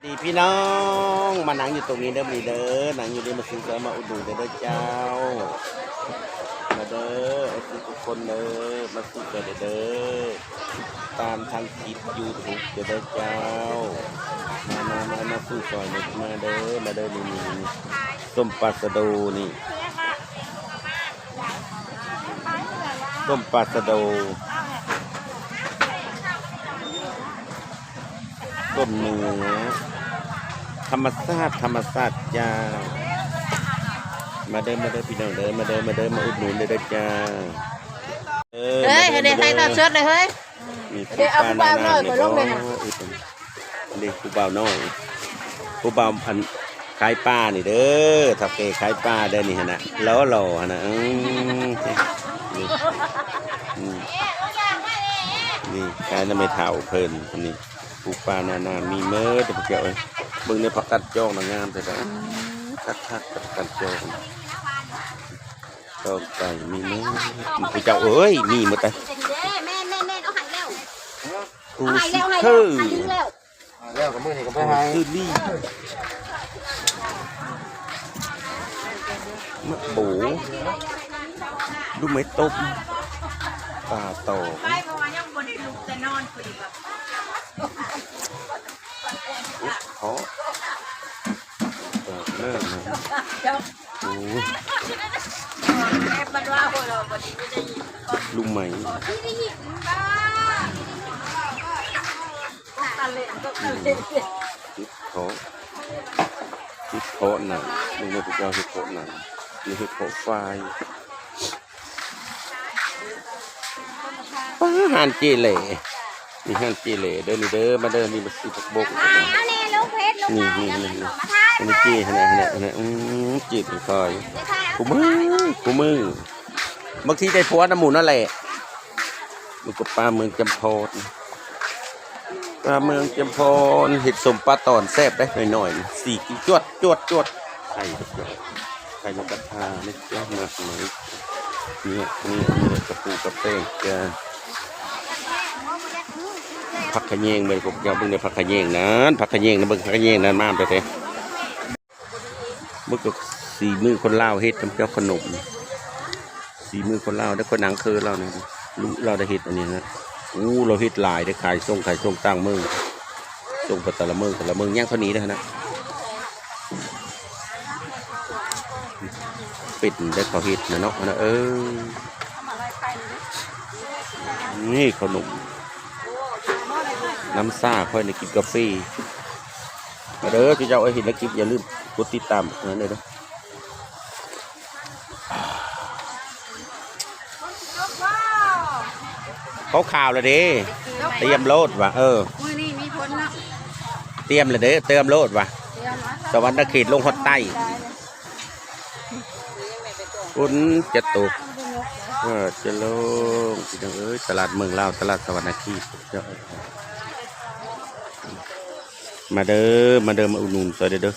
ดีพี่น้องมานั่งอยู่ตรงนี้เด้อมีเด้อนั่งอยู่นี่มาซื้อมาอุดหนุนเด้อเจ้ามาเด้อไอ้ทุกคนเด้อมาซื้อกันเด้อตามทางคลิปยูทูบเด้อเจ้ามาซื้อซอยนี่มาเด้อนี่ส้มปลาสะโดนี่ส้มปลาสะโดต้มเนื้อธรรมชาติจ้ามาเดินพี่น้องเดินมาอุดหนุนเด้อจ้าเฮ้ยเดี๋ยวใส่ตาเชิดเลยเฮ้ยเดี๋ยวเอาผู้บ่าวน้อยไปลงเลยค่ะเด็กผู้บ่าวน้อยผู้บ่าวพันขายปลานี่เด้อทับเกขายปลาเด้อนี่ฮะนะล้อฮะนะนี่การจะไม่เท่าเพลินนี่ปูปลานานมีเมื่อแต่พวกเจ้าเบิ่งในผักกัดจองนางงามแต่ละคัดผักกัดจองต้มไก่มีเมื่อพวกเจ้าเอ้ยมีหมดเลยแม่เอาหายแล้วกูคือแล้วกับมือนี่ก็ไปให้คือนี่มะปูดูไหมต้มปลาโตขอเริ่มเลยลุงไหมทิพโพหนังลุงเนี่ยพวกเราทิพโพหนังนี่ทิพโพไฟป้าหันเจเล่นี่หันเจเล่เดินนี่เด้อมาเดินนี่มาซื้อผักบกนี่อันนี้จี้ขนาดจีบคอยกูมือบางทีได้ผัวน้ำหมูนั่นแหละลูกกับปลาเมืองจำพรปลาเมืองจำพรเห็ดสมปลาตอนแซ่บได้หน่อยสี่กิจวดไข่นกกระทาเนี่ยเจ้าหนักไหมนี่กระปูกระเป้งจะผักขะแยงเลยผมจะเบิ่งในผักขะแยงนั้นผักขะแยงนะเบิ่งผักขะแยงนั้นมากไปเลยเมื่อกี้สีมือคนเล่าเฮ็ดทำเจ้าขนมสีมือคนเล่าได้คนหนังคือเราเนี่ยเราได้เฮ็ดอันนี้นะเราเฮ็ดลายได้ขายส่งตั้งมือส่งไปแต่ละมือย่างเท่านี้นะปิดได้เขาเฮ็ดนะเนาะนี่ขนมน้ำซ่าค่อยในกินกาแฟมาเด้อที่เจ้าไอ้เห็นแล้วคลิปอย่าลืมกดติดตามนั่นเลยนะเขาข่าวเลยดิเตรียมโลดว่ะเตรียมเลยเด้อเตรียมโลดว่ะสวรรค์เขตลงฮอตใต้คุณจะตกจะลงที่นั่นตลาดเมืองลาวตลาดสวรรค์เขตมาเด้อมาอุดหนุนซอยเด้อ